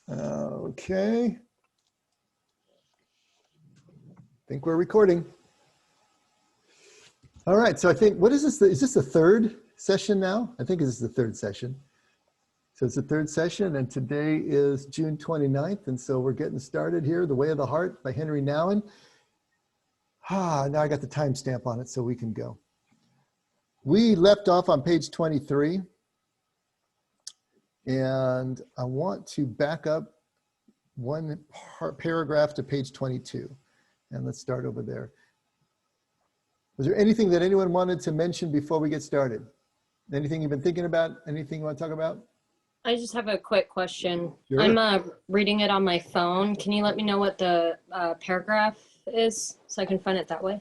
Okay. I think we're recording. All right, so I think, what is this? Is this the third session now? I think this is the third session. So it's the third session, and today is June 29th, and so we're getting started here, The Way of the Heart by Henri Nouwen. Now I got the timestamp on it so we can go. We left off on page 23, and I want to back up one paragraph to page 22, and let's start over there. Was there anything that anyone wanted to mention before we get started? Anything you've been thinking about? Anything you want to talk about? I just have a quick question. Sure. I'm reading it on my phone. Can you let me know what the paragraph is so I can find it that way?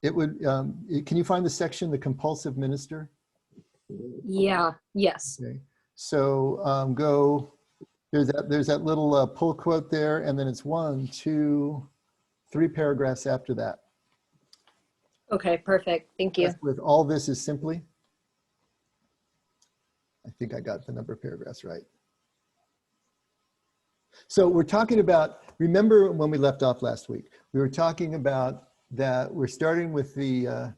It would, can you find the section, the compulsive minister? Yeah, yes. Okay. So go, there's that little pull quote there, and then it's 1, 2, 3 paragraphs after that. Okay, perfect. Thank you. With all this is simply. I think I got the number of paragraphs right. So we're talking about, remember when we left off last week, we were talking about that we're starting with the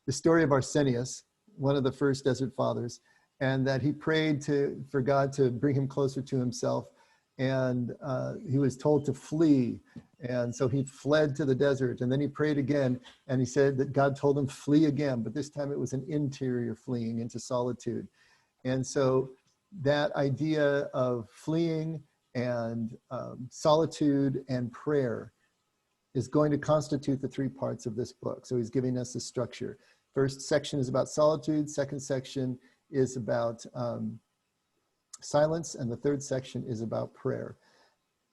story of Arsenius, one of the first desert fathers, and that he prayed for God to bring him closer to himself. And he was told to flee. And so he fled to the desert, and then he prayed again. And he said that God told him flee again, but this time it was an interior fleeing into solitude. And so that idea of fleeing and solitude and prayer is going to constitute the 3 parts of this book. So he's giving us a structure. First section is about solitude. Second section is about silence. And the third section is about prayer.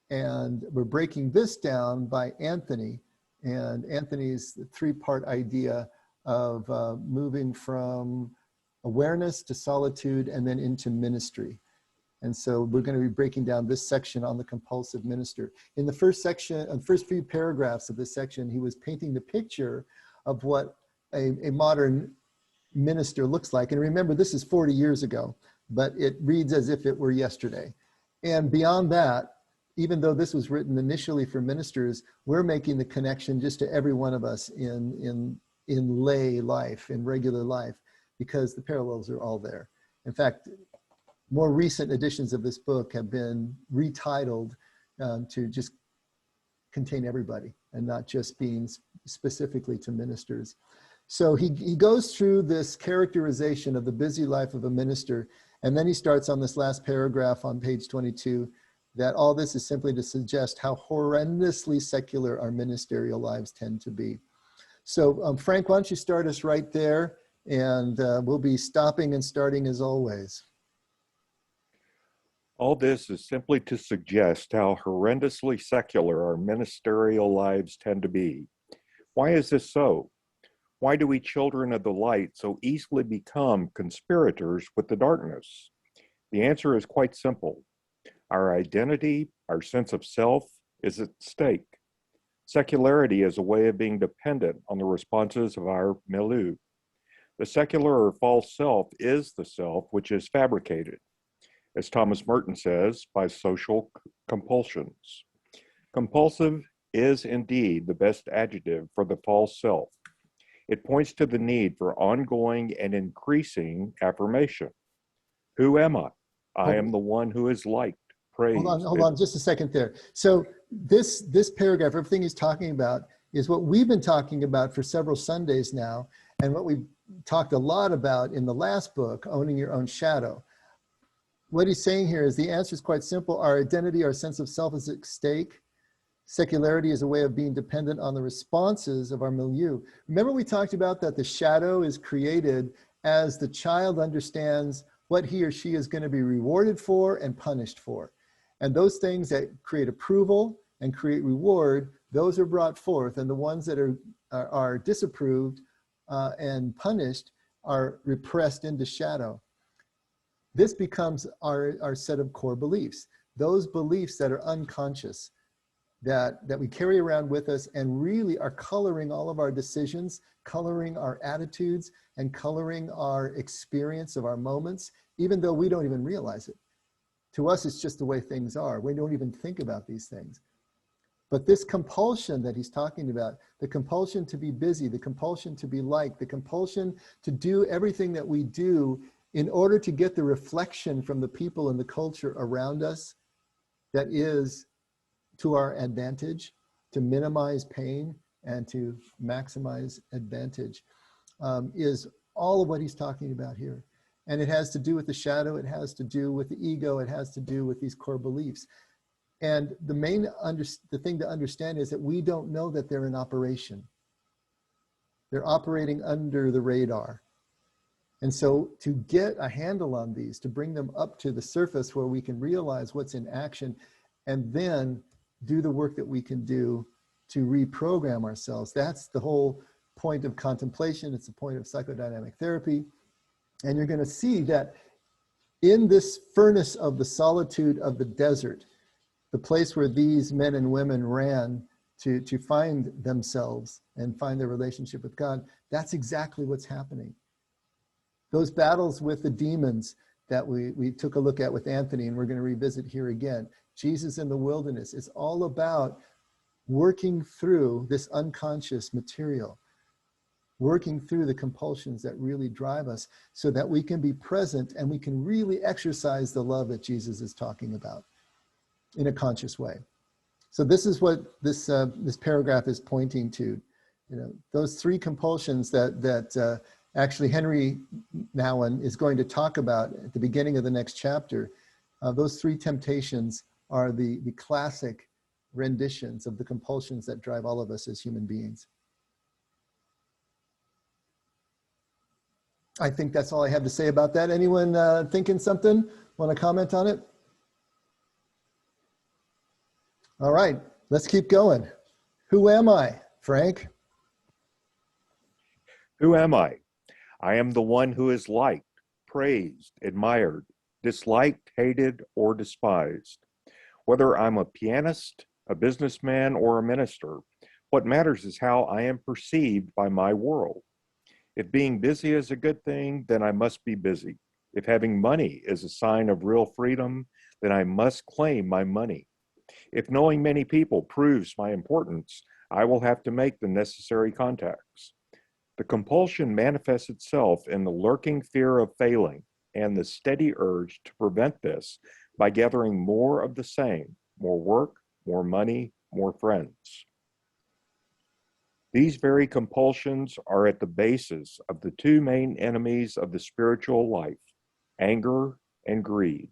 And we're breaking this down by Anthony. And Anthony's 3-part idea of moving from awareness to solitude and then into ministry. And so we're going to be breaking down this section on the compulsive minister. In the first section, the first few paragraphs of this section, he was painting the picture of what a modern minister looks like. And remember, this is 40 years ago, but it reads as if it were yesterday. And beyond that, even though this was written initially for ministers, we're making the connection just to every one of us in lay life, in regular life, because the parallels are all there. In fact, more recent editions of this book have been retitled to just contain everybody and not just being specifically to ministers. So he goes through this characterization of the busy life of a minister, and then he starts on this last paragraph on page 22, that all this is simply to suggest how horrendously secular our ministerial lives tend to be. So Frank, why don't you start us right there, and we'll be stopping and starting as always. All this is simply to suggest how horrendously secular our ministerial lives tend to be. Why is this so? Why do we children of the light so easily become conspirators with the darkness? The answer is quite simple. Our identity, our sense of self, is at stake. Secularity is a way of being dependent on the responses of our milieu. The secular or false self is the self which is fabricated, as Thomas Merton says, by social compulsions. Compulsive is indeed the best adjective for the false self. It points to the need for ongoing and increasing affirmation. Who am I? I am the one who is liked, praised. Hold on just a second there. So this paragraph, everything he's talking about is what we've been talking about for several Sundays now, and what we've talked a lot about in the last book, Owning Your Own Shadow. What he's saying here is the answer is quite simple. Our identity, our sense of self is at stake. Secularity is a way of being dependent on the responses of our milieu. Remember we talked about that the shadow is created as the child understands what he or she is going to be rewarded for and punished for. And those things that create approval and create reward, those are brought forth, and the ones that are disapproved and punished are repressed into shadow. This becomes our set of core beliefs, those beliefs that are unconscious, that we carry around with us and really are coloring all of our decisions, coloring our attitudes, and coloring our experience of our moments, even though we don't even realize it. To us, it's just the way things are. We don't even think about these things. But this compulsion that he's talking about, the compulsion to be busy, the compulsion to be liked, the compulsion to do everything that we do in order to get the reflection from the people and the culture around us that is to our advantage, to minimize pain and to maximize advantage, is all of what he's talking about here. And it has to do with the shadow, it has to do with the ego, it has to do with these core beliefs. And the thing to understand is that we don't know that they're in operation. They're operating under the radar. And so to get a handle on these, to bring them up to the surface where we can realize what's in action, and then do the work that we can do to reprogram ourselves. That's the whole point of contemplation. It's the point of psychodynamic therapy. And you're going to see that in this furnace of the solitude of the desert, the place where these men and women ran to find themselves and find their relationship with God, that's exactly what's happening. Those battles with the demons that we took a look at with Anthony, and we're going to revisit here again, Jesus in the wilderness, is all about working through this unconscious material, working through the compulsions that really drive us so that we can be present and we can really exercise the love that Jesus is talking about in a conscious way. So this is what this paragraph is pointing to. You know, those three compulsions that actually Henri Nouwen is going to talk about at the beginning of the next chapter. Those three temptations are the classic renditions of the compulsions that drive all of us as human beings. I think that's all I have to say about that. Anyone thinking something? Want to comment on it? All right, let's keep going. Who am I, Frank? Who am I? I am the one who is liked, praised, admired, disliked, hated, or despised. Whether I'm a pianist, a businessman, or a minister, what matters is how I am perceived by my world. If being busy is a good thing, then I must be busy. If having money is a sign of real freedom, then I must claim my money. If knowing many people proves my importance, I will have to make the necessary contacts. The compulsion manifests itself in the lurking fear of failing and the steady urge to prevent this by gathering more of the same, more work, more money, more friends. These very compulsions are at the basis of the two main enemies of the spiritual life, anger and greed.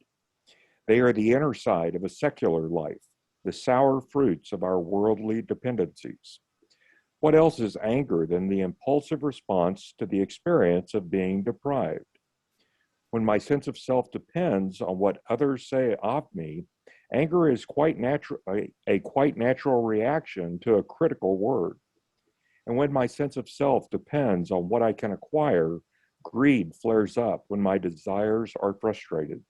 They are the inner side of a secular life, the sour fruits of our worldly dependencies. What else is anger than the impulsive response to the experience of being deprived? When my sense of self depends on what others say of me, anger is a quite natural reaction to a critical word. And when my sense of self depends on what I can acquire, greed flares up when my desires are frustrated.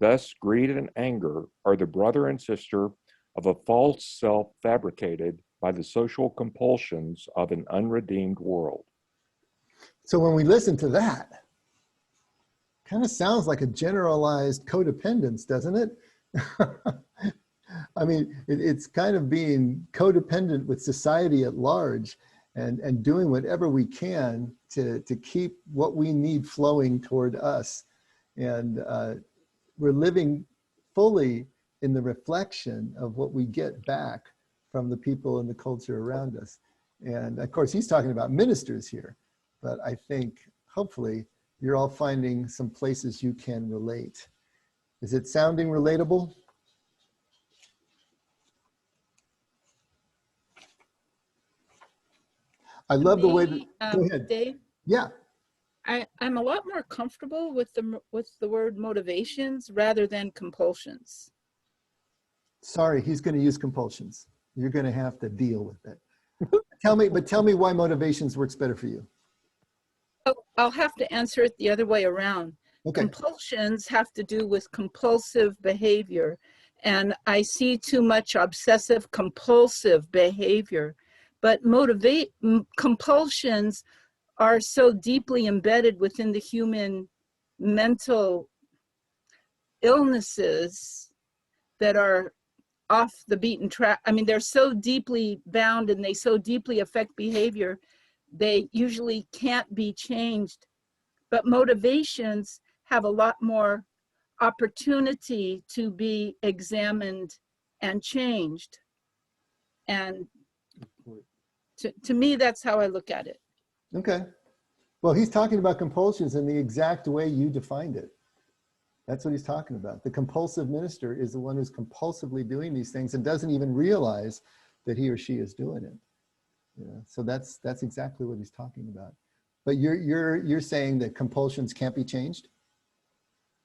Thus, greed and anger are the brother and sister of a false self fabricated by the social compulsions of an unredeemed world. So when we listen to that, kind of sounds like a generalized codependence, doesn't it? I mean, it's kind of being codependent with society at large and doing whatever we can to keep what we need flowing toward us. And we're living fully in the reflection of what we get back from the people and the culture around us. And of course, he's talking about ministers here, but I think hopefully you're all finding some places you can relate. Is it sounding relatable? I love the way that, go ahead. Dave, Yeah. I'm a lot more comfortable with the word motivations rather than compulsions. Sorry, he's going to use compulsions. You're going to have to deal with it. Tell me why motivations works better for you. Oh, I'll have to answer it the other way around. Okay. Compulsions have to do with compulsive behavior, and I see too much obsessive compulsive behavior. But compulsions are so deeply embedded within the human mental illnesses that are off the beaten track. I mean, they're so deeply bound and they so deeply affect behavior, they usually can't be changed. But motivations have a lot more opportunity to be examined and changed. And to me, that's how I look at it. Okay. Well, he's talking about compulsions in the exact way you defined it. That's what he's talking about. The compulsive minister is the one who's compulsively doing these things and doesn't even realize that he or she is doing it. Yeah. So that's exactly what he's talking about. But you're saying that compulsions can't be changed?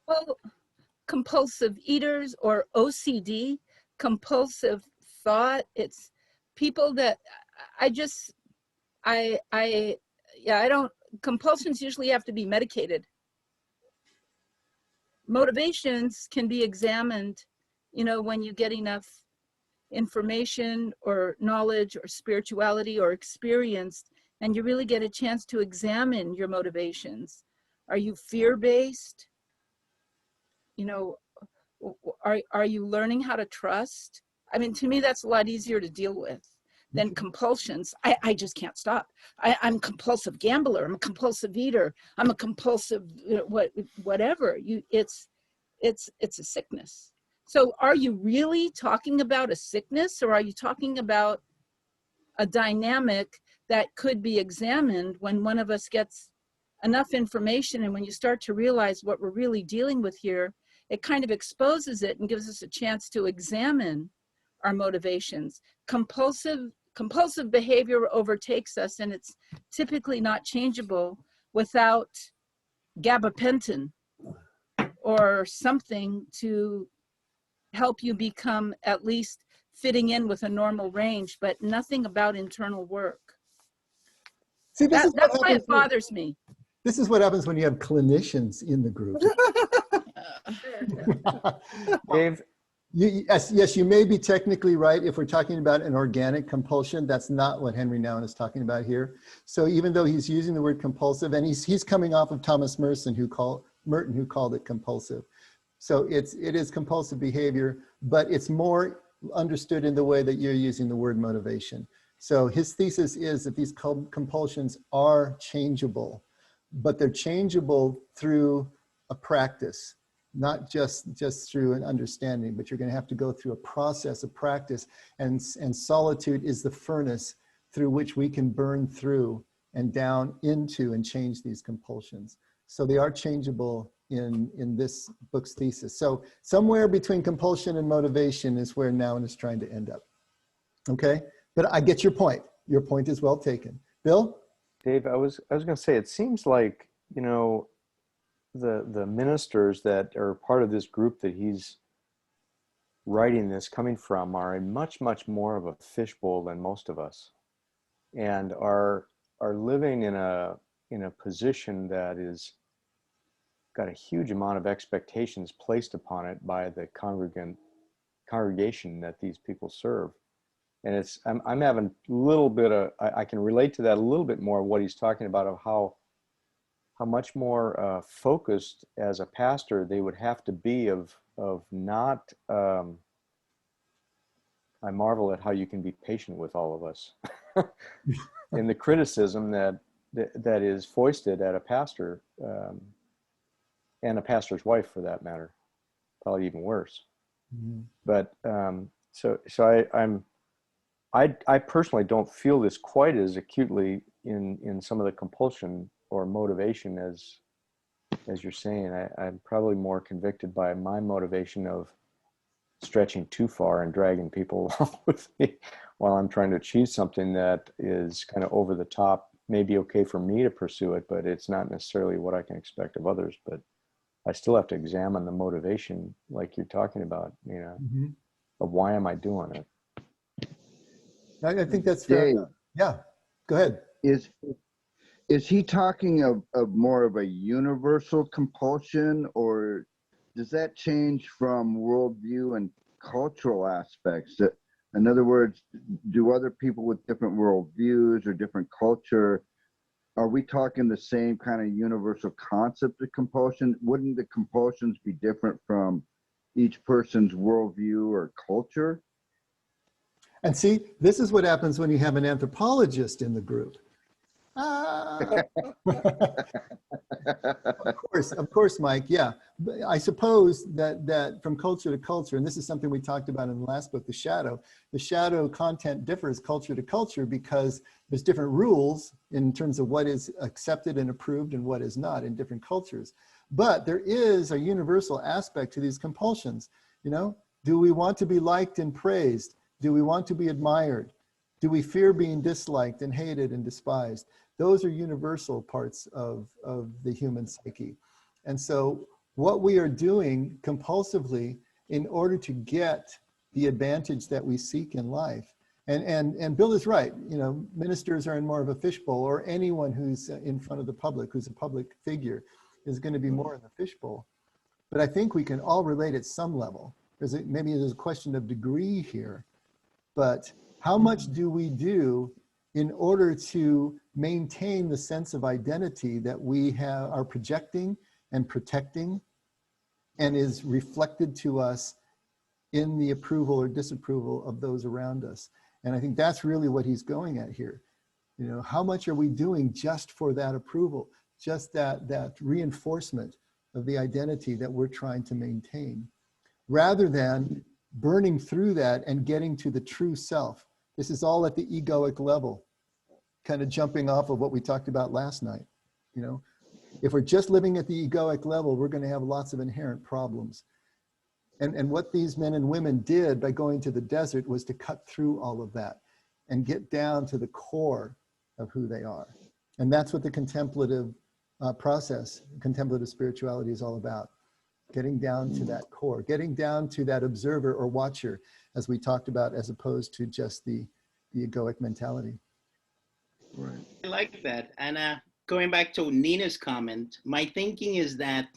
Well, compulsive eaters or OCD, compulsive thought, it's people that compulsions usually have to be medicated. Motivations can be examined, when you get enough information or knowledge or spirituality or experience, and you really get a chance to examine your motivations. Are you fear-based? Are you learning how to trust? I mean, to me, that's a lot easier to deal with than compulsions. I just can't stop. I'm a compulsive gambler. I'm a compulsive eater. I'm a compulsive whatever. It's a sickness. So are you really talking about a sickness, or are you talking about a dynamic that could be examined when one of us gets enough information, and when you start to realize what we're really dealing with here, it kind of exposes it and gives us a chance to examine our motivations. Compulsive behavior overtakes us, and it's typically not changeable without gabapentin or something to help you become at least fitting in with a normal range, but nothing about internal work. See, That's why it bothers me. This is what happens when you have clinicians in the group. Dave? Yes, you may be technically right if we're talking about an organic compulsion. That's not what Henri Nouwen is talking about here. So even though he's using the word compulsive, and he's coming off of Thomas Merton, who called it compulsive. So it is compulsive behavior, but it's more understood in the way that you're using the word motivation. So his thesis is that these compulsions are changeable, but they're changeable through a practice, not just through an understanding, but you're going to have to go through a process of practice, and solitude is the furnace through which we can burn through and down into and change these compulsions. So they are changeable in this book's thesis. So somewhere between compulsion and motivation is where Nouwen is trying to end up. Okay, but I get your point. Your point is well taken. Bill? Dave, I was going to say, it seems like, the ministers that are part of this group that he's writing this coming from are in much more of a fishbowl than most of us, and are living in a position that is got a huge amount of expectations placed upon it by the congregation that these people serve. And I'm having a little bit of, I can relate to that a little bit more, what he's talking about, of how much more focused as a pastor they would have to be of not, I marvel at how you can be patient with all of us in the criticism that is foisted at a pastor, and a pastor's wife for that matter, probably even worse. Mm-hmm. But I personally don't feel this quite as acutely in some of the compulsion or motivation as you're saying. I'm probably more convicted by my motivation of stretching too far and dragging people along with me while I'm trying to achieve something that is kind of over the top, maybe okay for me to pursue it, but it's not necessarily what I can expect of others. But I still have to examine the motivation, like you're talking about, mm-hmm. of why am I doing it? I think that's fair enough. Yeah, go ahead. Is he talking of more of a universal compulsion, or does that change from worldview and cultural aspects? In other words, do other people with different worldviews or different culture are we talking the same kind of universal concept of compulsion? Wouldn't the compulsions be different from each person's worldview or culture? And see, this is what happens when you have an anthropologist in the group. Of course, Mike. Yeah, but I suppose that from culture to culture, and this is something we talked about in the last book, the shadow content differs culture to culture because there's different rules in terms of what is accepted and approved and what is not in different cultures. But there is a universal aspect to these compulsions. You know, do we want to be liked and praised? Do we want to be admired? Do we fear being disliked and hated and despised? Those are universal parts of the human psyche. And so what we are doing compulsively in order to get the advantage that we seek in life, and Bill is right, you know, ministers are in more of a fishbowl, or anyone who's in front of the public, who's a public figure, is going to be more in the fishbowl. But I think we can all relate at some level. Maybe there's a question of degree here, but how much do we do in order to maintain the sense of identity that we are projecting and protecting and is reflected to us in the approval or disapproval of those around us? And I think that's really what he's going at here. You know, how much are we doing just for that approval, just that reinforcement of the identity that we're trying to maintain, rather than burning through that and getting to the true self. This is all at the egoic level, kind of jumping off of what we talked about last night. You know, if we're just living at the egoic level, we're going to have lots of inherent problems. And what these men and women did by going to the desert was to cut through all of that and get down to the core of who they are. And that's what the contemplative process, contemplative spirituality is all about. Getting down to that core, getting down to that observer or watcher, as we talked about, as opposed to just the egoic mentality. Right. I like that. And going back to Nina's comment, my thinking is that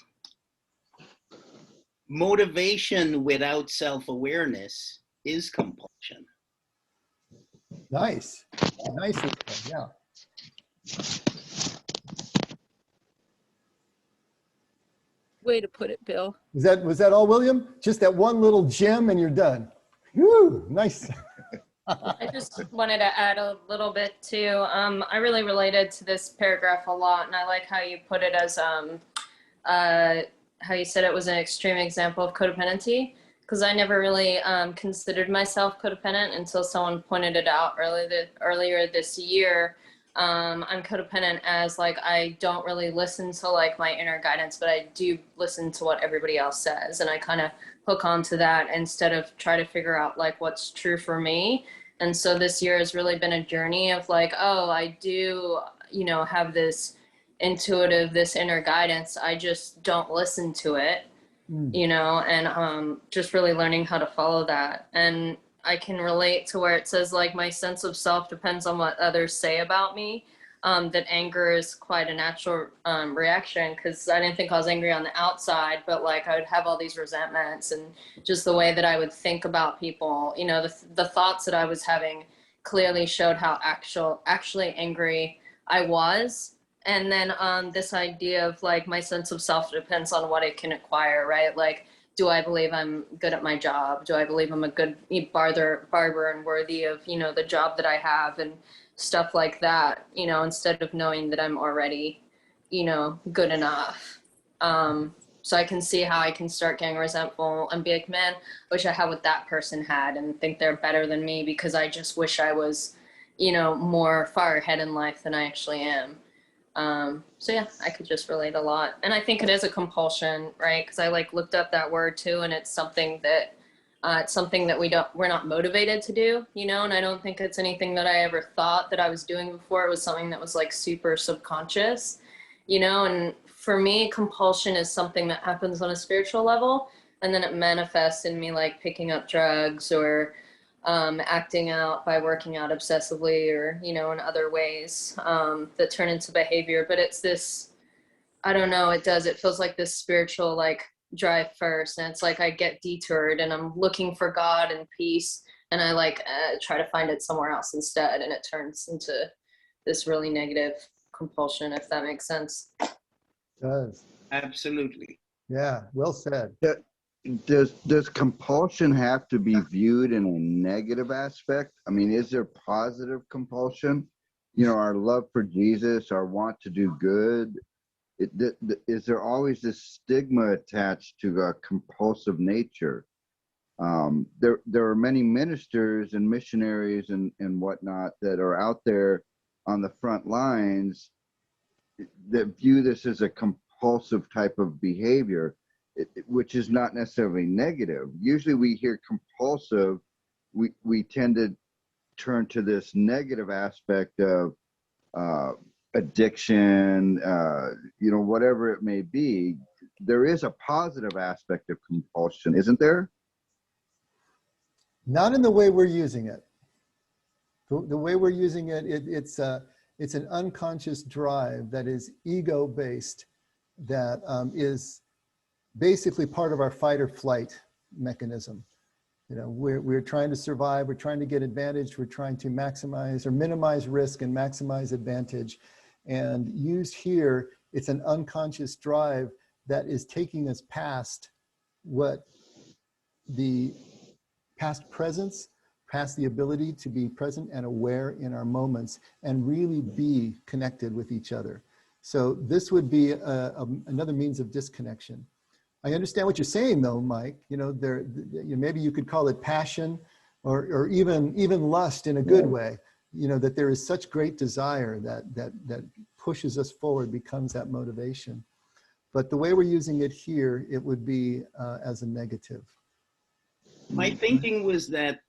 motivation without self-awareness is compulsion. Nice. Nicely said, yeah. Way to put it, Bill. Was that all, William? Just that one little gem and you're done. Woo, nice. I just wanted to add a little bit too. I really related to this paragraph a lot, and I like how you put it as how you said it was an extreme example of codependency, because I never really considered myself codependent until someone pointed it out earlier this year. I'm codependent as like I don't really listen to like my inner guidance, but I do listen to what everybody else says, and I kind of hook onto that instead of try to figure out like what's true for me. And so this year has really been a journey of like, oh, I do, you know, have this intuitive, this inner guidance. I just don't listen to it, you know, and just really learning how to follow that. And I can relate to where it says like my sense of self depends on what others say about me. That anger is quite a natural reaction, because I didn't think I was angry on the outside, but like I would have all these resentments and just the way that I would think about people, you know, the thoughts that I was having clearly showed how actually angry I was. And then this idea of like my sense of self depends on what it can acquire, right? Like, do I believe I'm good at my job? Do I believe I'm a good barber and worthy of, you know, the job that I have and stuff like that, you know, instead of knowing that I'm already, you know, good enough. So I can see how I can start getting resentful and be like, man, wish I had what that person had, and think they're better than me because I just wish I was, you know, more far ahead in life than I actually am. So yeah, I could just relate a lot. And I think it is a compulsion, right? Because I like looked up that word too, and it's something that we're not motivated to do, you know, and I don't think it's anything that I ever thought that I was doing before. It was something that was like super subconscious, you know, and for me, compulsion is something that happens on a spiritual level, and then it manifests in me like picking up drugs or acting out by working out obsessively, or, you know, in other ways that turn into behavior. But it's this, I don't know, it feels like this spiritual like drive first, and it's like I get detoured and I'm looking for God and peace, and I like try to find it somewhere else instead, and it turns into this really negative compulsion, if that makes sense. Does. Absolutely. Yeah, well said. Does compulsion have to be viewed in a negative aspect? I mean, is there positive compulsion? You know, our love for Jesus, our want to do good. Is there always this stigma attached to a compulsive nature? There are many ministers and missionaries and whatnot that are out there on the front lines that view this as a compulsive type of behavior, which is not necessarily negative. Usually we hear compulsive, we tend to turn to this negative aspect of addiction, you know, whatever it may be. There is a positive aspect of compulsion, isn't there? Not in the way we're using it. The way we're using it, it's an unconscious drive that is ego-based, that is basically part of our fight or flight mechanism. You know, we're trying to survive, we're trying to get advantage, we're trying to maximize or minimize risk and maximize advantage. And used here, it's an unconscious drive that is taking us past what the past presence, past the ability to be present and aware in our moments and really be connected with each other. So this would be another means of disconnection. I understand what you're saying though, Mike. You know, maybe you could call it passion or even lust in a good way. You know, that there is such great desire that pushes us forward, becomes that motivation. But the way we're using it here, it would be as a negative. My thinking was that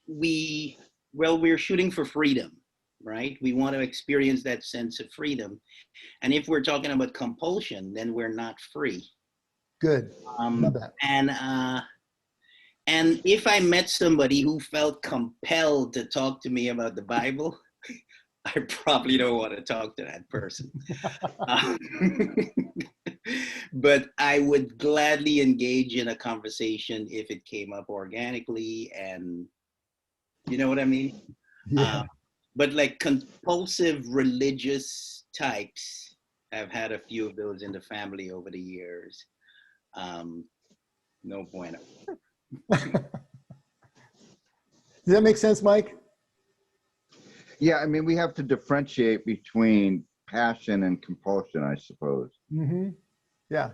we're shooting for freedom, right? We want to experience that sense of freedom. And if we're talking about compulsion, then we're not free. Good. Love that. And if I met somebody who felt compelled to talk to me about the Bible, I probably don't want to talk to that person. But I would gladly engage in a conversation if it came up organically, and you know what I mean? Yeah. But like compulsive religious types, I've had a few of those in the family over the years. No bueno. Does that make sense, Mike? Yeah, I mean, we have to differentiate between passion and compulsion, I suppose. Mm-hmm. Yeah.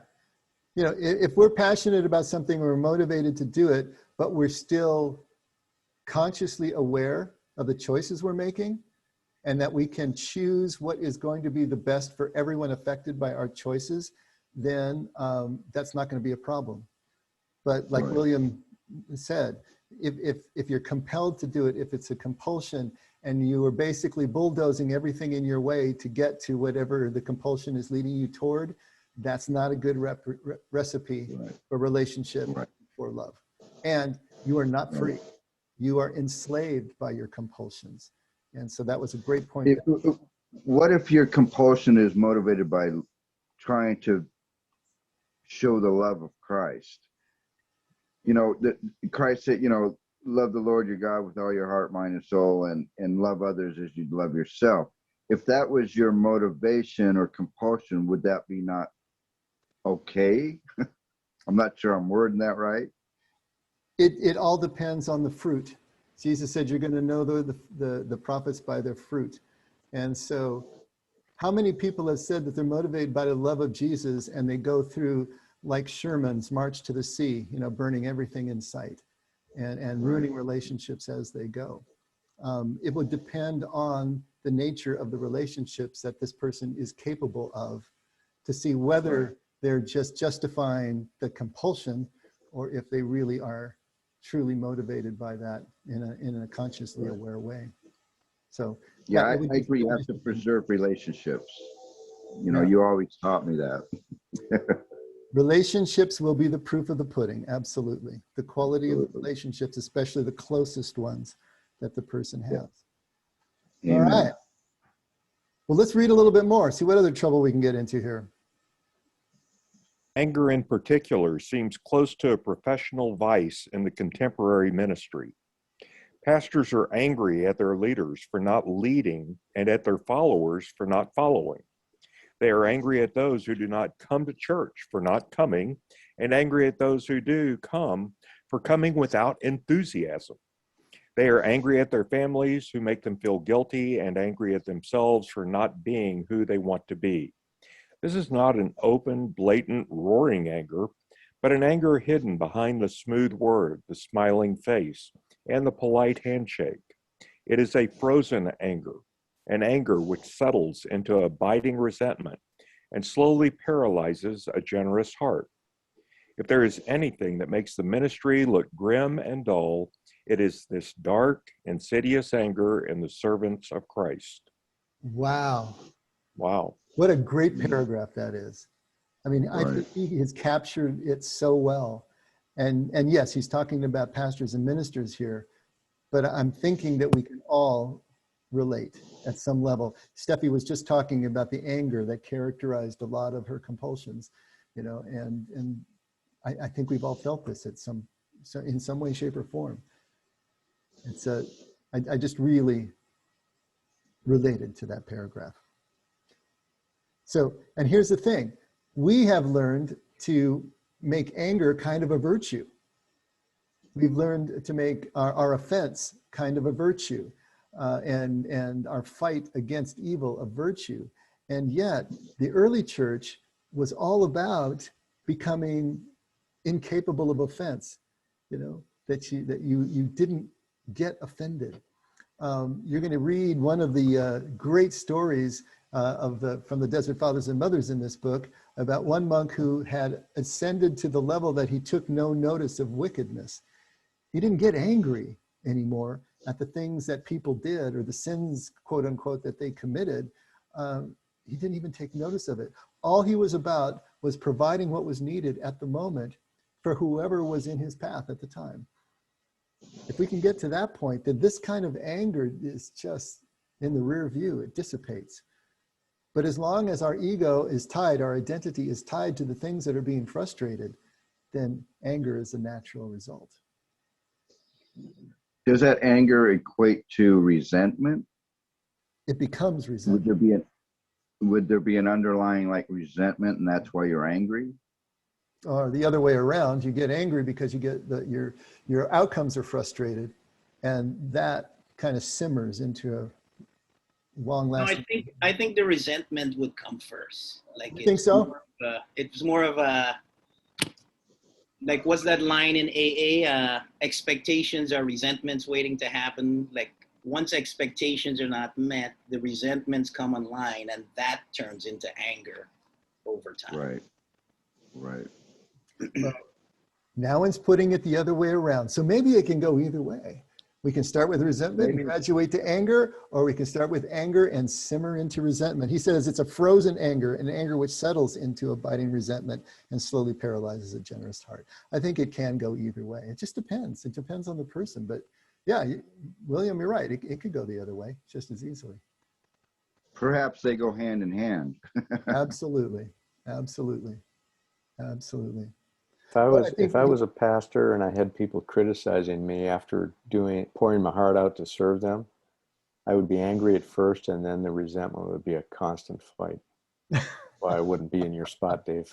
You know, if we're passionate about something, we're motivated to do it, but we're still consciously aware of the choices we're making and that we can choose what is going to be the best for everyone affected by our choices, then that's not going to be a problem. But like William said, if you're compelled to do it, if it's a compulsion and you are basically bulldozing everything in your way to get to whatever the compulsion is leading you toward, that's not a good recipe for relationship, for love. And you are not free. You are enslaved by your compulsions. And so that was a great point. What if your compulsion is motivated by trying to show the love of Christ? You know, Christ said, you know, love the Lord your God with all your heart, mind, and soul, and love others as you'd love yourself. If that was your motivation or compulsion, would that be not okay? I'm not sure I'm wording that right. It all depends on the fruit. Jesus said you're going to know the prophets by their fruit. And so how many people have said that they're motivated by the love of Jesus and they go through like Sherman's March to the Sea, you know, burning everything in sight and ruining relationships as they go. It would depend on the nature of the relationships that this person is capable of to see whether they're just justifying the compulsion or if they really are truly motivated by that in a consciously aware way. So yeah, I agree. You have to preserve relationships. You know, you always taught me that. Relationships will be the proof of the pudding. Absolutely. The quality of the relationships, especially the closest ones that the person has. Yeah. All right. Well, let's read a little bit more. See what other trouble we can get into here. Anger in particular seems close to a professional vice in the contemporary ministry. Pastors are angry at their leaders for not leading and at their followers for not following. They are angry at those who do not come to church for not coming, and angry at those who do come for coming without enthusiasm. They are angry at their families who make them feel guilty, and angry at themselves for not being who they want to be. This is not an open, blatant, roaring anger, but an anger hidden behind the smooth word, the smiling face, and the polite handshake. It is a frozen anger, an anger which settles into abiding resentment and slowly paralyzes a generous heart. If there is anything that makes the ministry look grim and dull, it is this dark, insidious anger in the servants of Christ. Wow. Wow. What a great paragraph that is. I mean, I Right. think he has captured it so well. And yes, he's talking about pastors and ministers here, but I'm thinking that we can all relate at some level. Steffi was just talking about the anger that characterized a lot of her compulsions, you know, and I think we've all felt this at in some way, shape, or form. It's I just really related to that paragraph. So, and here's the thing, we have learned to make anger kind of a virtue. We've learned to make our offense kind of a virtue, and our fight against evil a virtue. And yet the early church was all about becoming incapable of offense, you know, that you didn't get offended. You're going to read one of the great stories from the Desert Fathers and Mothers in this book about one monk who had ascended to the level that he took no notice of wickedness. He didn't get angry anymore at the things that people did or the sins, quote unquote, that they committed. He didn't even take notice of it. All he was about was providing what was needed at the moment for whoever was in his path at the time. If we can get to that point, then this kind of anger is just in the rear view, it dissipates. But as long as our ego is tied, our identity is tied to the things that are being frustrated, then anger is a natural result. Does that anger equate to resentment? It becomes resentment. Would there be an underlying like resentment, and that's why you're angry? Or the other way around, you get angry because you get your outcomes are frustrated, and that kind of simmers into a long-lasting. No, I think the resentment would come first. Like, you think so? It's more of a, like, what's that line in AA? Expectations are resentments waiting to happen. Like, once expectations are not met, the resentments come online, and that turns into anger over time. Right. Well, Nouwen's putting it the other way around. So maybe it can go either way. We can start with resentment and graduate to anger, or we can start with anger and simmer into resentment. He says it's a frozen anger, an anger which settles into abiding resentment and slowly paralyzes a generous heart. I think it can go either way. It just depends. It depends on the person. But yeah, William, you're right. It could go the other way just as easily. Perhaps they go hand in hand. Absolutely. Absolutely. Absolutely. If I was a pastor and I had people criticizing me after pouring my heart out to serve them, I would be angry at first, and then the resentment would be a constant fight. Why I wouldn't be in your spot, Dave.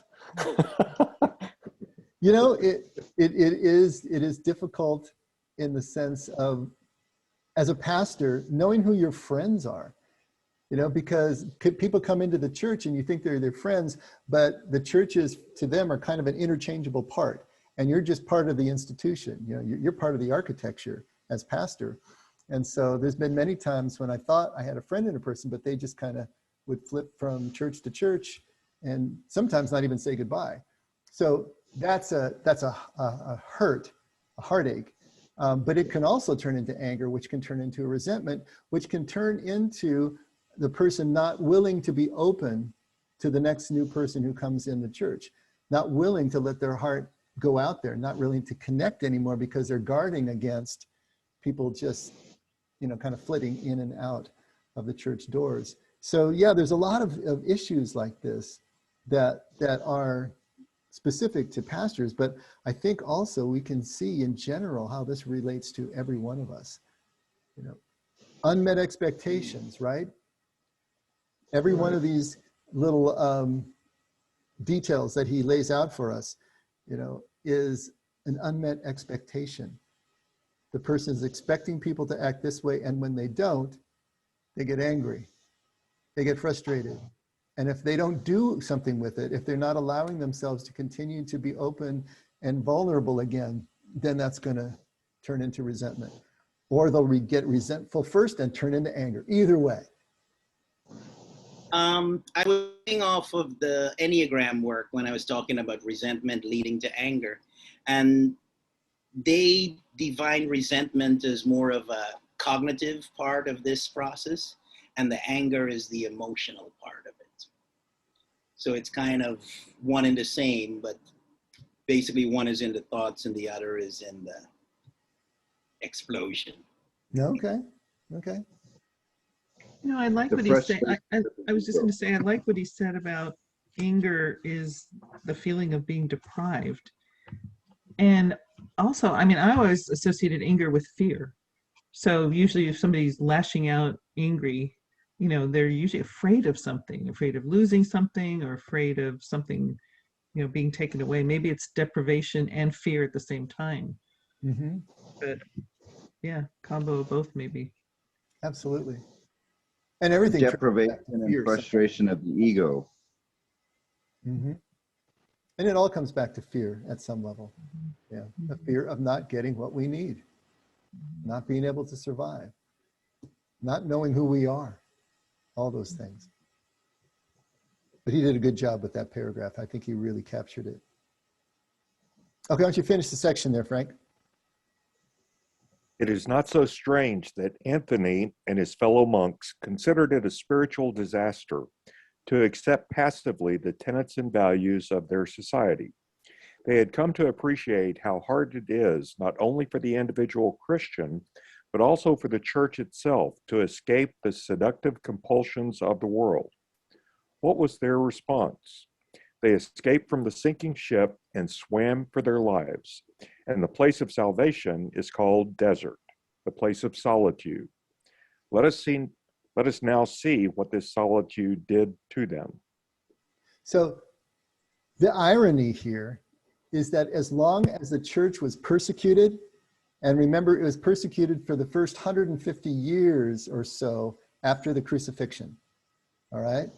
You know, it is difficult in the sense of, as a pastor, knowing who your friends are. You know, because people come into the church and you think they're their friends, but the churches to them are kind of an interchangeable part, and you're just part of the institution. You know, you're part of the architecture as pastor. And so there's been many times when I thought I had a friend in a person, but they just kind of would flip from church to church and sometimes not even say goodbye. So that's a hurt, a heartache. But it can also turn into anger, which can turn into a resentment, which can turn into the person not willing to be open to the next new person who comes in the church, not willing to let their heart go out there, not willing to connect anymore because they're guarding against people just, you know, kind of flitting in and out of the church doors. So yeah, there's a lot of issues like this that are specific to pastors, but I think also we can see in general how this relates to every one of us. You know, unmet expectations, right? Every one of these little details that he lays out for us, you know, is an unmet expectation. The person is expecting people to act this way, and when they don't, they get angry, they get frustrated. And if they don't do something with it, if they're not allowing themselves to continue to be open and vulnerable again, then that's going to turn into resentment. Or they'll get resentful first and turn into anger. Either way. I was going off of the Enneagram work when I was talking about resentment leading to anger. And they define resentment as more of a cognitive part of this process, and the anger is the emotional part of it. So it's kind of one and the same, but basically one is in the thoughts and the other is in the explosion. Okay. Okay. You know, I like what he said. I was just going to say, I like what he said about anger is the feeling of being deprived. And also, I mean, I always associated anger with fear. So usually if somebody's lashing out angry, you know, they're usually afraid of something, afraid of losing something, or afraid of something, you know, being taken away. Maybe it's deprivation and fear at the same time. Mm-hmm. But yeah, combo of both maybe. Absolutely. And everything. Deprivation and frustration of the ego. Mm-hmm. And it all comes back to fear at some level. Yeah, the fear of not getting what we need, not being able to survive, not knowing who we are, all those things. But he did a good job with that paragraph. I think he really captured it. Okay, why don't you finish the section there, Frank? It is not so strange that Anthony and his fellow monks considered it a spiritual disaster to accept passively the tenets and values of their society. They had come to appreciate how hard it is, not only for the individual Christian, but also for the church itself to escape the seductive compulsions of the world. What was their response? They escaped from the sinking ship and swam for their lives. And the place of salvation is called desert, the place of solitude. Let us now see what this solitude did to them. So the irony here is that as long as the church was persecuted, and remember, it was persecuted for the first 150 years or so after the crucifixion, all right?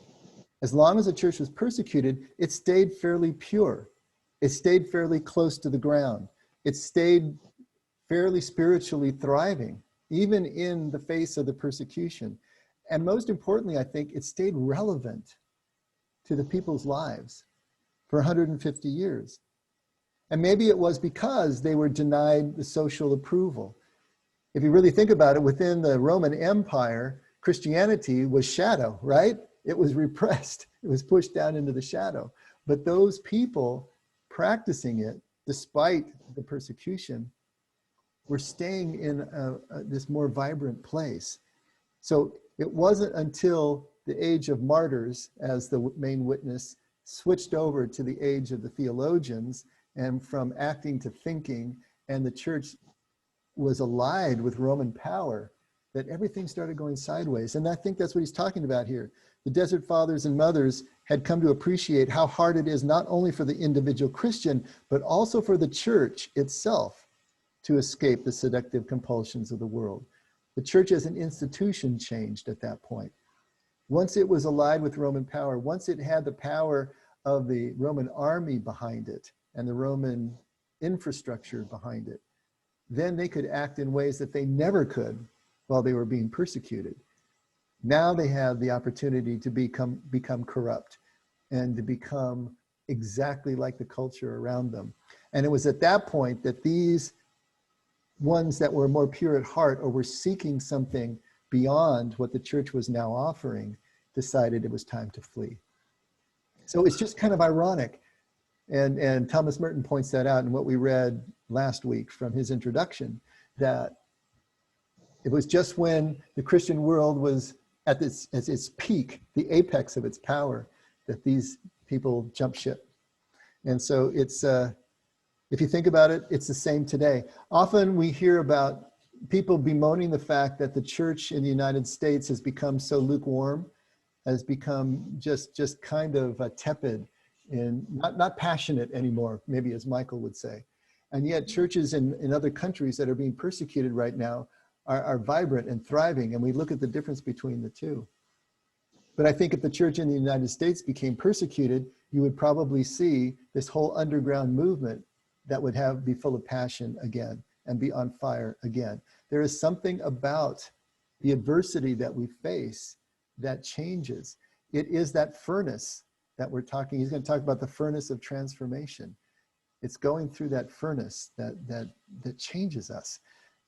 As long as the church was persecuted, it stayed fairly pure. It stayed fairly close to the ground. It stayed fairly spiritually thriving, even in the face of the persecution. And most importantly, I think it stayed relevant to the people's lives for 150 years. And maybe it was because they were denied the social approval. If you really think about it, within the Roman Empire, Christianity was shadow, right? It was repressed. It was pushed down into the shadow. But those people practicing it, despite the persecution, were staying in this more vibrant place. So it wasn't until the age of martyrs, as the main witness, switched over to the age of the theologians, and from acting to thinking, and the church was allied with Roman power, that everything started going sideways. And I think that's what he's talking about here. The Desert Fathers and Mothers had come to appreciate how hard it is not only for the individual Christian, but also for the church itself to escape the seductive compulsions of the world. The church as an institution changed at that point. Once it was allied with Roman power, once it had the power of the Roman army behind it and the Roman infrastructure behind it, then they could act in ways that they never could while they were being persecuted. Now they have the opportunity to become corrupt and to become exactly like the culture around them. And it was at that point that these ones that were more pure at heart or were seeking something beyond what the church was now offering decided it was time to flee. So it's just kind of ironic. And Thomas Merton points that out in what we read last week from his introduction, that it was just when the Christian world was at its peak, the apex of its power, that these people jumped ship. And so it's, if you think about it, it's the same today. Often we hear about people bemoaning the fact that the church in the United States has become so lukewarm, has become just kind of tepid and not passionate anymore, maybe as Michael would say. And yet churches in other countries that are being persecuted right now are vibrant and thriving, and we look at the difference between the two. But I think if the church in the United States became persecuted, you would probably see this whole underground movement that would be full of passion again and be on fire again. There is something about the adversity that we face that changes. It is that furnace that we're talking. He's going to talk about the furnace of transformation. It's going through that furnace that changes us.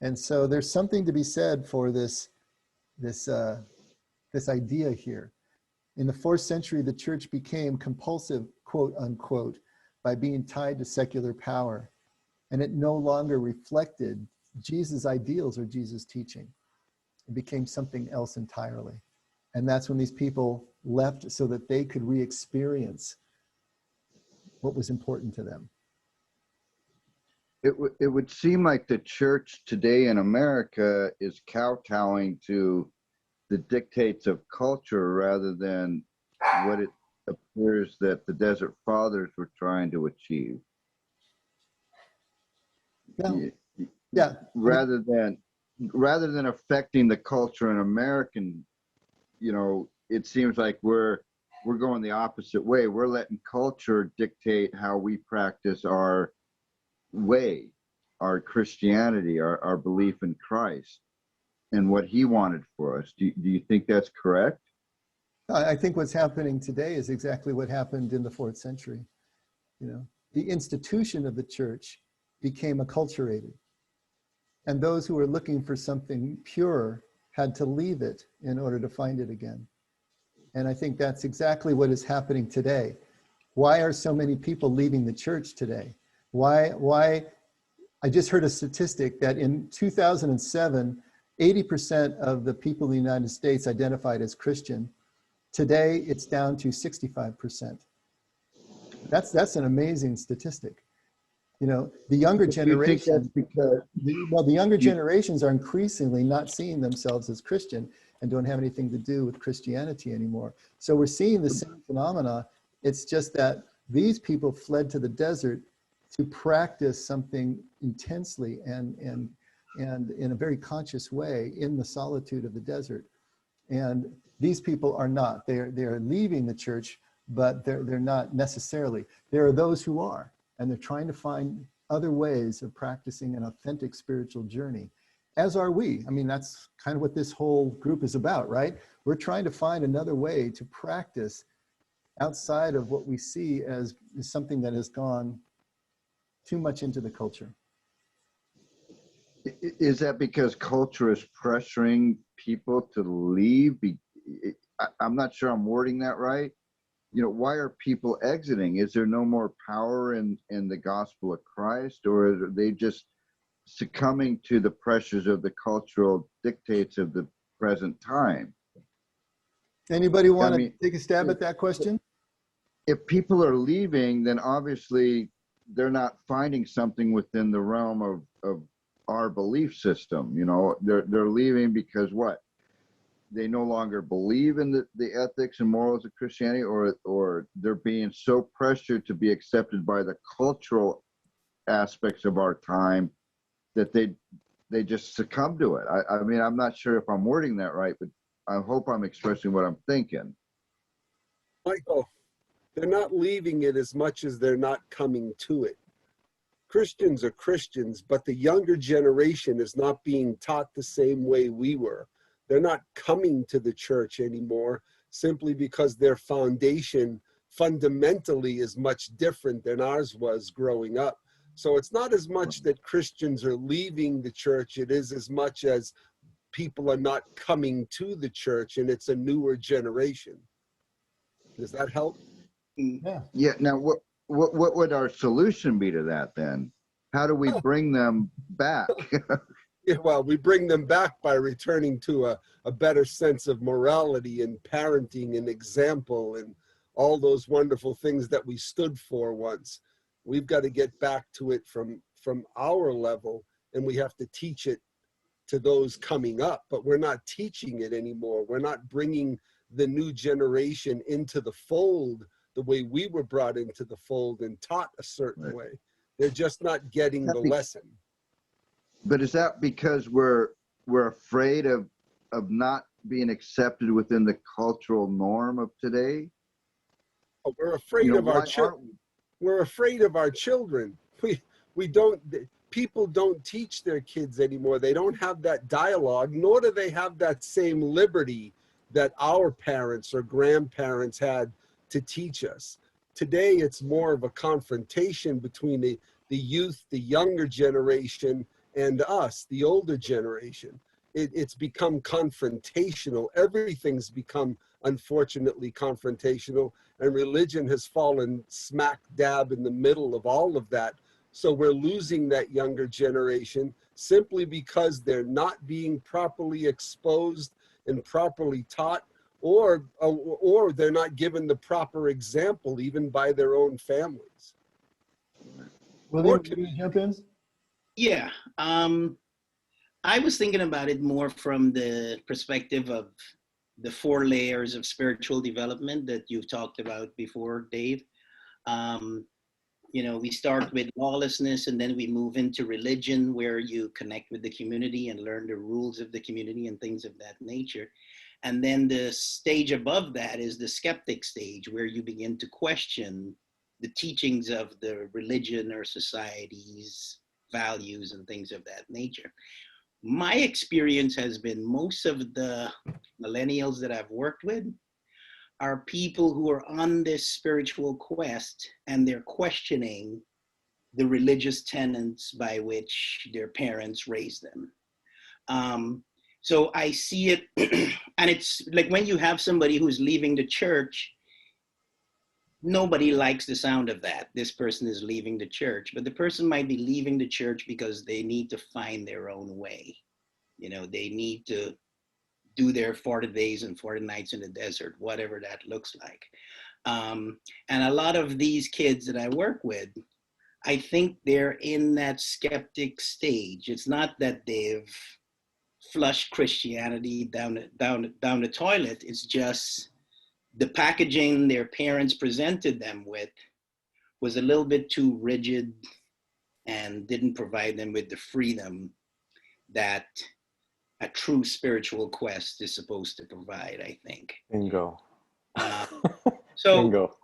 And so there's something to be said for this idea here. In the 4th century, the church became compulsive, quote unquote, by being tied to secular power. And it no longer reflected Jesus' ideals or Jesus' teaching. It became something else entirely. And that's when these people left so that they could re-experience what was important to them. It would seem like the church today in America is kowtowing to the dictates of culture rather than what it appears that the Desert Fathers were trying to achieve. Yeah. Rather than affecting the culture in American, it seems like we're going the opposite way. We're letting culture dictate how we practice our way, our Christianity, our belief in Christ and what he wanted for us. Do you think that's correct? I think what's happening today is exactly what happened in the 4th century. The institution of the church became acculturated. And those who were looking for something pure had to leave it in order to find it again. And I think that's exactly what is happening today. Why are so many people leaving the church today? Why? I just heard a statistic that in 2007, 80% of the people in the United States identified as Christian. Today, it's down to 65%. That's an amazing statistic. The younger generation, the younger generations are increasingly not seeing themselves as Christian and don't have anything to do with Christianity anymore. So we're seeing the same phenomena. It's just that these people fled to the desert to practice something intensely and in a very conscious way in the solitude of the desert. And these people are not. They're leaving the church, but they're not necessarily. There are those who are, and they're trying to find other ways of practicing an authentic spiritual journey, as are we. I mean, that's kind of what this whole group is about, right? We're trying to find another way to practice outside of what we see as something that has gone too much into the culture. Is that because culture is pressuring people to leave? I'm not sure I'm wording that right. Why are people exiting? Is there no more power in the gospel of Christ, or are they just succumbing to the pressures of the cultural dictates of the present time? Anybody want to take a stab at that question? If people are leaving, then obviously they're not finding something within the realm of our belief system. They're leaving because what? They no longer believe in the ethics and morals of Christianity, or they're being so pressured to be accepted by the cultural aspects of our time that they just succumb to it. I mean, I'm not sure if I'm wording that right, but I hope I'm expressing what I'm thinking. Michael, they're not leaving it as much as they're not coming to it. Christians are Christians, but the younger generation is not being taught the same way we were. They're not coming to the church anymore simply because their foundation fundamentally is much different than ours was growing up. So it's not as much that Christians are leaving the church, it is as much as people are not coming to the church, and it's a newer generation. Does that help? Yeah. Now, what would our solution be to that then? How do we bring them back? Yeah, well, we bring them back by returning to a better sense of morality and parenting and example and all those wonderful things that we stood for once. We've got to get back to it from our level, and we have to teach it to those coming up, but we're not teaching it anymore. We're not bringing the new generation into the fold the way we were brought into the fold and taught a certain way. They're just not getting the lesson. But is that because we're afraid of not being accepted within the cultural norm of today? Oh, we're afraid of our children. We're afraid of our children. We don't. People don't teach their kids anymore. They don't have that dialogue, nor do they have that same liberty that our parents or grandparents had to teach us. Today, it's more of a confrontation between the youth, the younger generation, and us, the older generation. It's become confrontational. Everything's become, unfortunately, confrontational, and religion has fallen smack dab in the middle of all of that. So we're losing that younger generation simply because they're not being properly exposed and properly taught, or they're not given the proper example even by their own families. William, can you jump in? Yeah, I was thinking about it more from the perspective of the 4 layers of spiritual development that you've talked about before, Dave. You know, we start with lawlessness, and then we move into religion, where you connect with the community and learn the rules of the community and things of that nature. And then the stage above that is the skeptic stage, where you begin to question the teachings of the religion or society's values and things of that nature. My experience has been most of the millennials that I've worked with are people who are on this spiritual quest, and they're questioning the religious tenets by which their parents raised them. So I see it, and it's like when you have somebody who's leaving the church, nobody likes the sound of that. This person is leaving the church, but the person might be leaving the church because they need to find their own way. You know, they need to do their 40 days and 40 nights in the desert, whatever that looks like. And a lot of these kids that I work with, I think they're in that skeptic stage. It's not that they've flushed Christianity down the toilet. It's just the packaging their parents presented them with was a little bit too rigid and didn't provide them with the freedom that a true spiritual quest is supposed to provide, I think. Bingo. So, Bingo.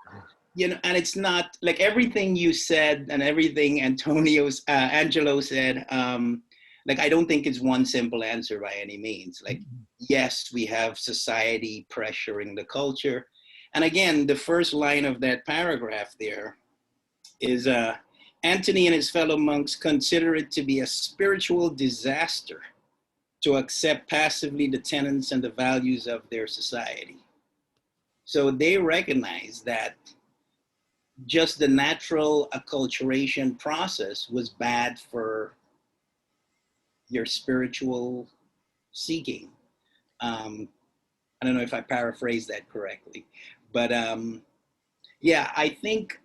You know, and it's not like everything you said and everything Angelo said, like, I don't think it's one simple answer by any means. Like, yes, we have society pressuring the culture. And again, the first line of that paragraph there is Anthony and his fellow monks consider it to be a spiritual disaster to accept passively the tenets and the values of their society. So they recognize that just the natural acculturation process was bad for your spiritual seeking. I don't know if I paraphrased that correctly, but yeah, I think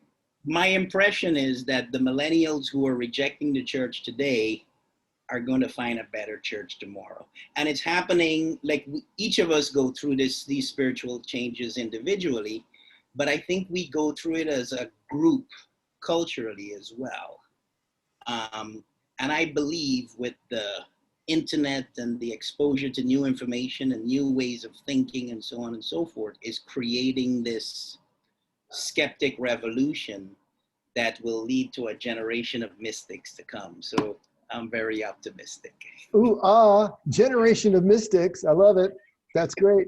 my impression is that the millennials who are rejecting the church today are going to find a better church tomorrow. And it's happening, like each of us go through these spiritual changes individually, but I think we go through it as a group culturally as well. And I believe with the internet and the exposure to new information and new ways of thinking and so on and so forth is creating this skeptic revolution that will lead to a generation of mystics to come. So I'm very optimistic. Ooh, generation of mystics. I love it. That's great.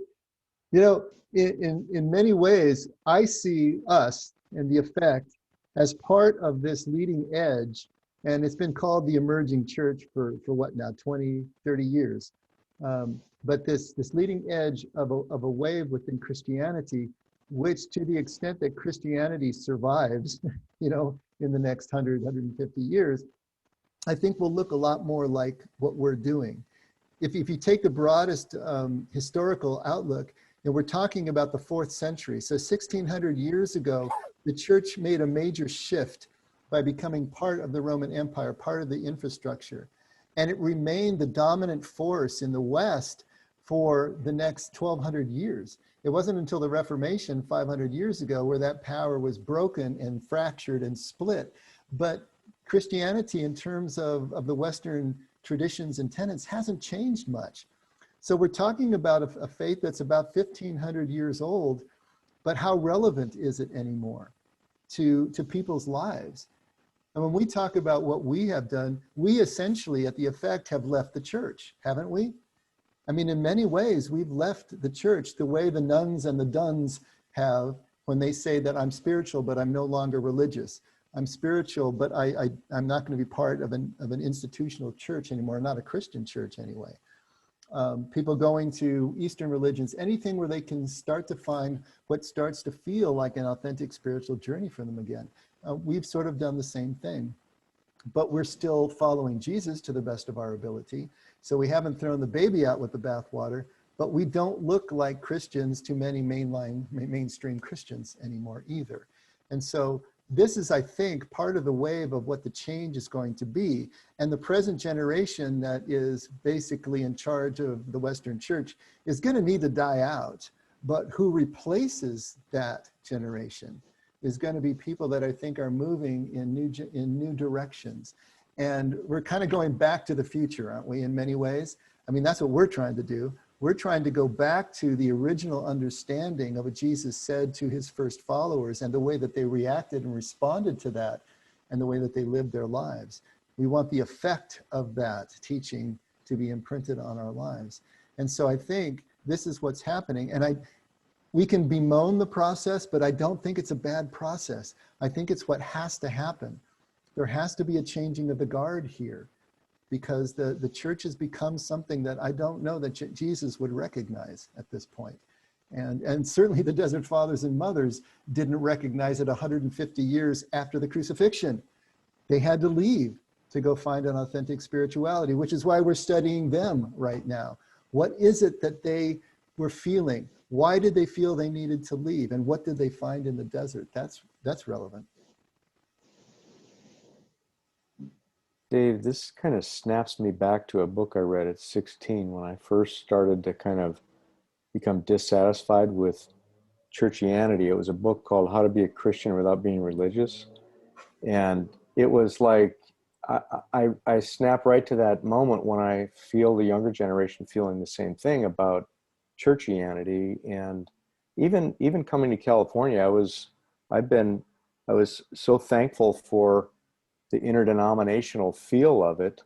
You know, in many ways, I see us and the effect as part of this leading edge. And it's been called the emerging church for what now, 20, 30 years. But this leading edge of a wave within Christianity, which to the extent that Christianity survives, you know, in the next 100, 150 years, I think will look a lot more like what we're doing. If you take the broadest historical outlook, and we're talking about the 4th century. So 1600 years ago, the church made a major shift by becoming part of the Roman Empire, part of the infrastructure. And it remained the dominant force in the West for the next 1200 years. It wasn't until the Reformation 500 years ago where that power was broken and fractured and split. But Christianity, in terms of the Western traditions and tenets, hasn't changed much. So we're talking about a faith that's about 1500 years old, but how relevant is it anymore to people's lives? And when we talk about what we have done, we essentially at the Effect have left the church, haven't we? I mean, in many ways, we've left the church the way the nuns and the duns have when they say that I'm spiritual, but I'm no longer religious. I'm spiritual, but I'm not going to be part of an institutional church anymore, not a Christian church anyway. People going to Eastern religions, anything where they can start to find what starts to feel like an authentic spiritual journey for them again. We've sort of done the same thing, but we're still following Jesus to the best of our ability. So we haven't thrown the baby out with the bathwater, but we don't look like Christians to many mainstream Christians anymore either. And so this is, I think, part of the wave of what the change is going to be. And the present generation that is basically in charge of the Western church is going to need to die out. But who replaces that generation is going to be people that I think are moving in new directions. And we're kind of going back to the future, aren't we, in many ways? I mean, that's what we're trying to do. We're trying to go back to the original understanding of what Jesus said to his first followers and the way that they reacted and responded to that and the way that they lived their lives. We want the effect of that teaching to be imprinted on our lives. And so I think this is what's happening. And we can bemoan the process, but I don't think it's a bad process. I think it's what has to happen. There has to be a changing of the guard here, because the church has become something that I don't know that Jesus would recognize at this point. And certainly the Desert Fathers and Mothers didn't recognize it 150 years after the crucifixion. They had to leave to go find an authentic spirituality, which is why we're studying them right now. What is it that they were feeling? Why did they feel they needed to leave? And what did they find in the desert? That's relevant. Dave, this kind of snaps me back to a book I read at 16 when I first started to kind of become dissatisfied with churchianity. It was a book called How to Be a Christian Without Being Religious. And it was like, I snap right to that moment when I feel the younger generation feeling the same thing about churchianity. And even coming to California, I was so thankful for the interdenominational feel of it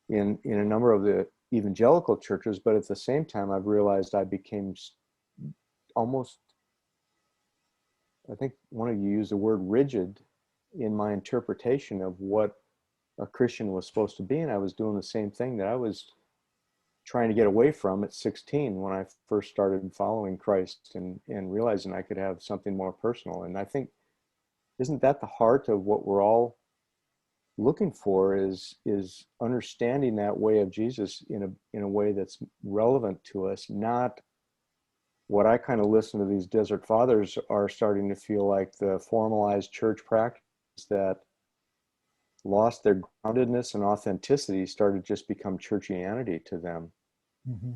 in a number of the evangelical churches, but at the same time, I've realized I became almost, I think one of you used the word rigid in my interpretation of what a Christian was supposed to be, and I was doing the same thing that I was trying to get away from at 16 when I first started following Christ and realizing I could have something more personal. And I think, isn't that the heart of what we're all looking for, is understanding that way of Jesus in a way that's relevant to us, not what I kind of listen to these Desert Fathers are starting to feel like the formalized church practice that lost their groundedness and authenticity, started to just become churchianity to them. Mm-hmm.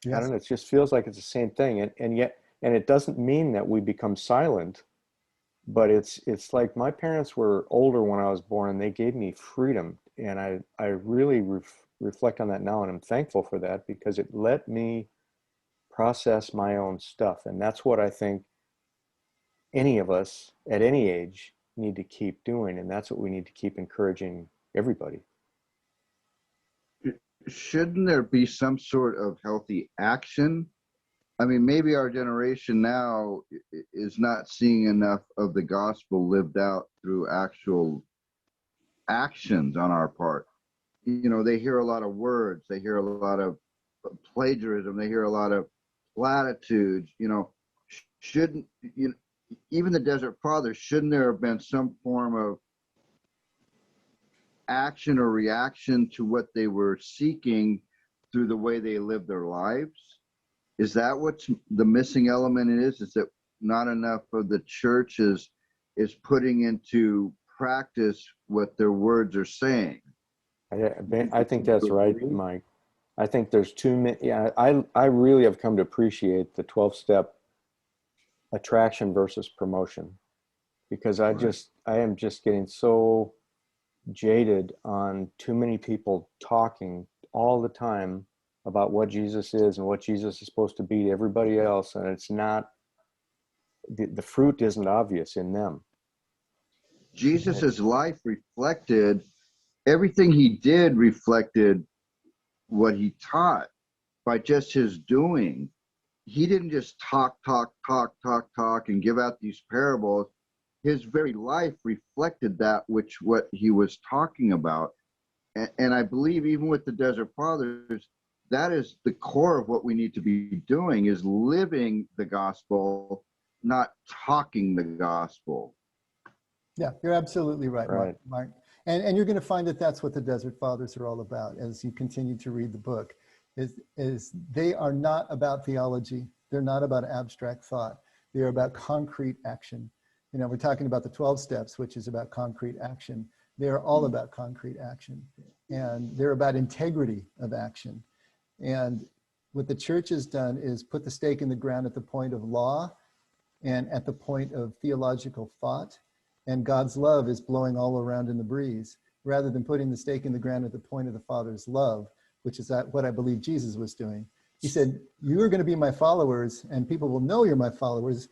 Yes. I don't know, it just feels like it's the same thing. And yet it doesn't mean that we become silent. But it's like my parents were older when I was born, and they gave me freedom. And I really reflect on that now, and I'm thankful for that, because it let me process my own stuff. And that's what I think any of us at any age need to keep doing. And that's what we need to keep encouraging everybody. Shouldn't there be some sort of healthy action? I mean, maybe our generation now is not seeing enough of the gospel lived out through actual actions on our part. You know, they hear a lot of words, they hear a lot of plagiarism, they hear a lot of platitudes. You know, shouldn't, you know, even the Desert Fathers, shouldn't there have been some form of action or reaction to what they were seeking through the way they lived their lives? Is that what the missing element is? Is that not enough of the church is putting into practice what their words are saying. I think that's right, Mike. I think there's too many. Yeah, I really have come to appreciate the 12-step attraction versus promotion, because I am just getting so jaded on too many people talking all the time about what Jesus is and what Jesus is supposed to be to everybody else, and it's not, the fruit isn't obvious in them. Jesus's life reflected, everything he did reflected what he taught by just his doing. He didn't just talk and give out these parables. His very life reflected that what he was talking about. And I believe even with the Desert Fathers, that is the core of what we need to be doing, is living the gospel, not talking the gospel. Yeah, you're absolutely right, Right. Mark. And you're going to find that that's what the Desert Fathers are all about as you continue to read the book, is they are not about theology. They're not about abstract thought. They're about concrete action. You know, we're talking about the 12 steps, which is about concrete action. They're all about concrete action. And they're about integrity of action. And what the church has done is put the stake in the ground at the point of law and at the point of theological thought. And God's love is blowing all around in the breeze, rather than putting the stake in the ground at the point of the Father's love, which is what I believe Jesus was doing. He said, you are going to be my followers, and people will know you're my followers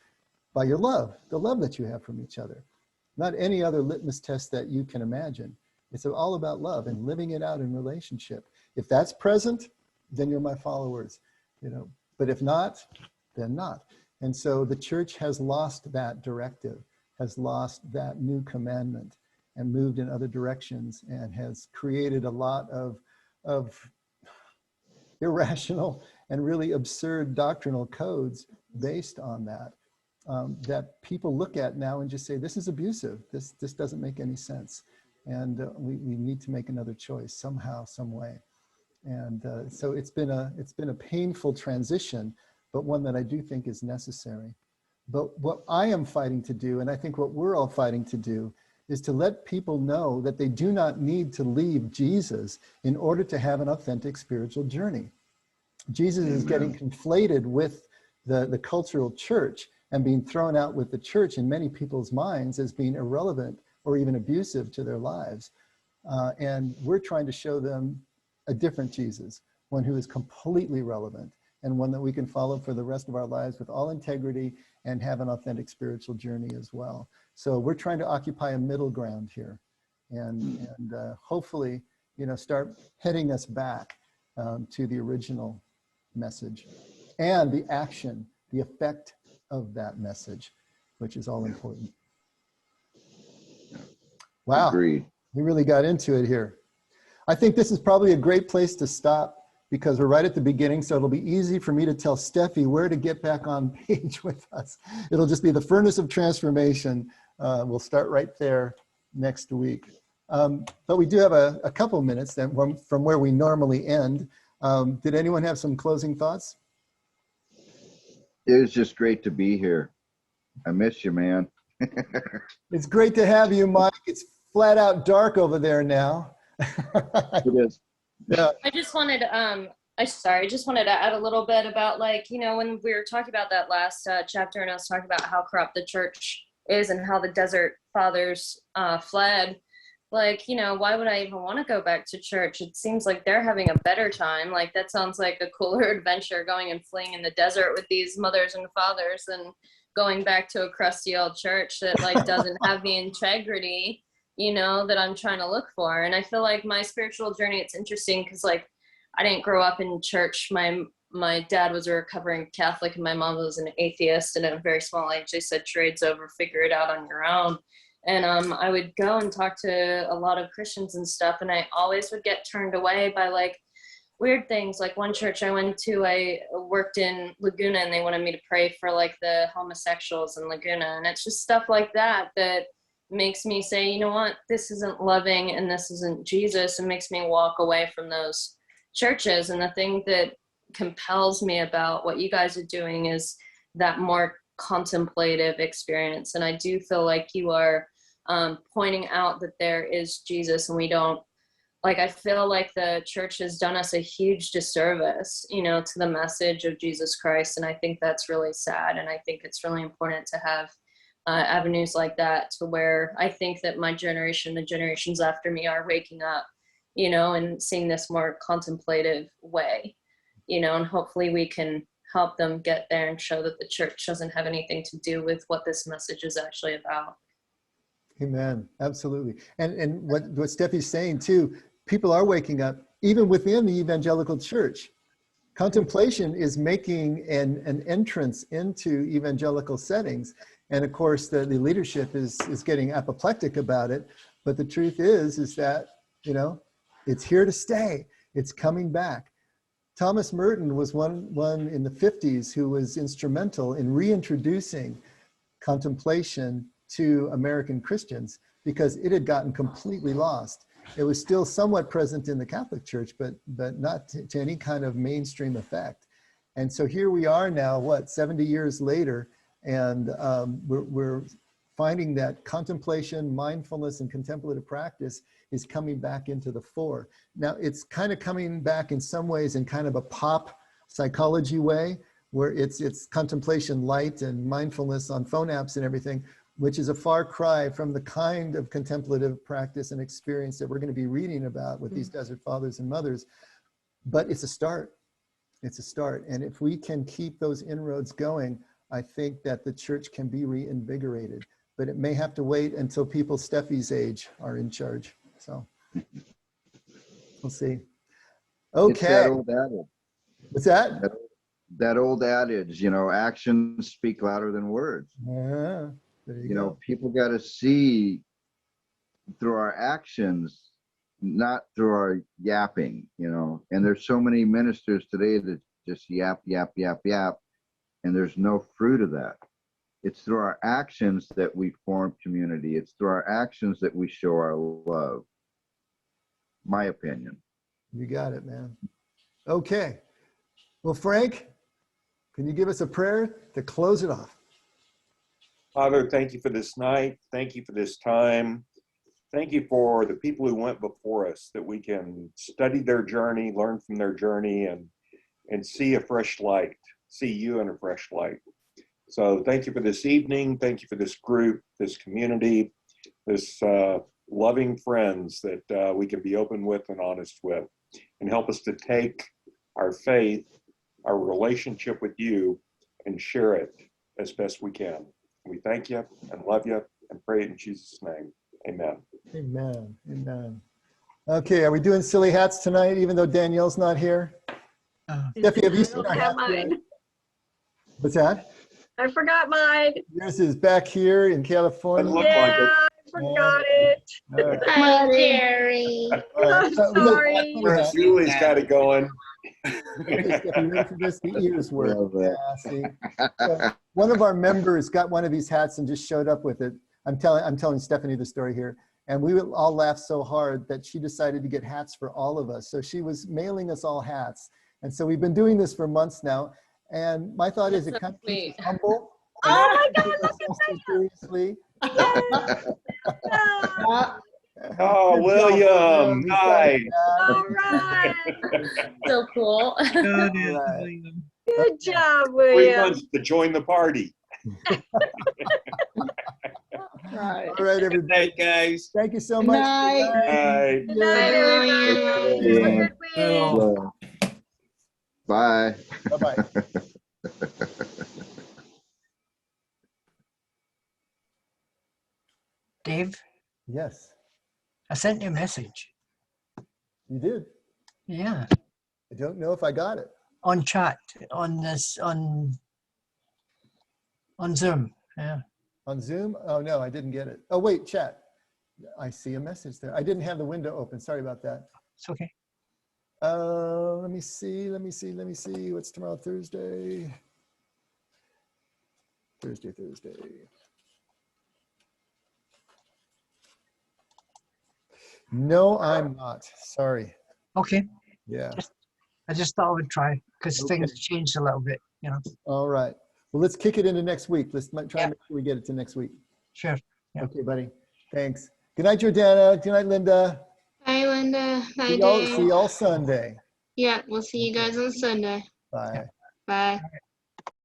by your love, the love that you have from each other. Not any other litmus test that you can imagine. It's all about love and living it out in relationship. If that's present, then you're my followers, you know. But if not, then not. And so the church has lost that directive, has lost that new commandment, and moved in other directions, and has created a lot of irrational and really absurd doctrinal codes based on that, that people look at now and just say, this is abusive. This doesn't make any sense. And we need to make another choice somehow, some way. And so it's been a painful transition, but one that I do think is necessary. But what I am fighting to do, and I think what we're all fighting to do, is to let people know that they do not need to leave Jesus in order to have an authentic spiritual journey. Jesus is getting conflated with the cultural church and being thrown out with the church in many people's minds as being irrelevant or even abusive to their lives. And we're trying to show them a different Jesus, one who is completely relevant, and one that we can follow for the rest of our lives with all integrity and have an authentic spiritual journey as well. So we're trying to occupy a middle ground here, and hopefully, you know, start heading us back to the original message and the action, the effect of that message, which is all important. Wow, Agreed. we really got into it here. I think this is probably a great place to stop, because we're right at the beginning, so it'll be easy for me to tell Steffi where to get back on page with us. It'll just be the furnace of transformation. We'll start right there next week. But we do have a couple minutes then from where we normally end. Did anyone have some closing thoughts? It was just great to be here. I miss you, man. It's great to have you, Mike. It's flat out dark over there now. It is. Yeah. I just wanted to add a little bit about, like, you know, when we were talking about that last chapter, and I was talking about how corrupt the church is and how the Desert Fathers fled. Like, you know, why would I even want to go back to church? It seems like they're having a better time. Like, that sounds like a cooler adventure, going and fleeing in the desert with these mothers and fathers, and going back to a crusty old church that, like, doesn't have the integrity, you know, that I'm trying to look for. And I feel like my spiritual journey, it's interesting because, like, I didn't grow up in church. My dad was a recovering Catholic and my mom was an atheist, and at a very small age they said, trade's over, figure it out on your own. And I would go and talk to a lot of Christians and stuff, and I always would get turned away by, like, weird things. Like, one church I went to, I worked in Laguna, and they wanted me to pray for, like, the homosexuals in Laguna. And it's just stuff like that that makes me say, you know what, this isn't loving and this isn't Jesus. It makes me walk away from those churches. And the thing that compels me about what you guys are doing is that more contemplative experience. And I do feel like you are pointing out that there is Jesus, and we don't, like, I feel like the church has done us a huge disservice, you know, to the message of Jesus Christ. And I think that's really sad. And I think it's really important to have avenues like that, to where I think that my generation, the generations after me, are waking up, you know, and seeing this more contemplative way, you know, and hopefully we can help them get there and show that the church doesn't have anything to do with what this message is actually about. Amen. Absolutely. And what Steffi's saying too, people are waking up even within the evangelical church. Contemplation is making an entrance into evangelical settings. And of course, the leadership is getting apoplectic about it. But the truth is that, you know, it's here to stay. It's coming back. Thomas Merton was one in the 50s who was instrumental in reintroducing contemplation to American Christians, because it had gotten completely lost. It was still somewhat present in the Catholic Church, but not to any kind of mainstream effect. And so here we are now, what, 70 years later, and we're finding that contemplation, mindfulness, and contemplative practice is coming back into the fore. Now, it's kind of coming back in some ways in kind of a pop psychology way, where it's contemplation light and mindfulness on phone apps and everything, which is a far cry from the kind of contemplative practice and experience that we're going to be reading about with these desert fathers and mothers. But it's a start. It's a start. And if we can keep those inroads going, I think that the church can be reinvigorated. But it may have to wait until people Steffi's age are in charge. So we'll see. Okay. It's that old adage. What's that? That old adage, you know, actions speak louder than words. Yeah. You know, people got to see through our actions, not through our yapping, you know. And there's so many ministers today that just yap, yap, yap, yap, and there's no fruit of that. It's through our actions that we form community. It's through our actions that we show our love. My opinion. You got it, man. Okay. Well, Frank, can you give us a prayer to close it off? Father, thank you for this night. Thank you for this time. Thank you for the people who went before us, that we can study their journey, learn from their journey, and see a fresh light, see you in a fresh light. So thank you for this evening. Thank you for this group, this community, this loving friends that we can be open with and honest with, and help us to take our faith, our relationship with you, and share it as best we can. We thank you and love you and pray it in Jesus' name. Amen. Amen. Amen. Okay, are we doing silly hats tonight, even though Danielle's not here? Steffi, have you seen our hats yet? What's that? I forgot mine. Yours is back here in California. Yeah, I forgot it. All right. Hi, Jerry. I'm sorry. Julie's got it going. Okay, Steffi, ready for this? The ears work. Yeah, see? So one of our members got one of these hats and just showed up with it. I'm telling Stephanie the story here. And we all laughed so hard that she decided to get hats for all of us. So she was mailing us all hats. And so we've been doing this for months now. And my thought is, it kind of keeps us humble. Oh my God, look at that. Seriously. Oh, William. Hi. All right. So cool. Good, Right. Good job, 3 William. months to join the party. Right. All right, everybody. Good night, guys. Thank you so Good much. night. Bye. Good night, everybody. Yeah. Have a good week. Bye. Bye-bye. Dave, Yes, I sent you a message. you did. Yeah, I don't know if I got it. on chat, on Zoom. Yeah. On Zoom? Oh, no, I didn't get it. Oh, wait, chat. I see a message there. I didn't have the window open. Sorry about that. It's okay. Let me see. What's tomorrow? Thursday. Thursday. No, I'm not. Sorry. Okay. Yeah. I just thought I would try because Okay. things changed a little bit, you know. All right. Well, let's kick it into next week. Let's try and make sure we get it to next week. Sure. Yeah. Okay, buddy. Thanks. Good night, Jordana. Good night, Linda. Bye, Linda. Bye, See Dave. y'all Sunday. Yeah, we'll see you guys on Sunday. Bye. Bye.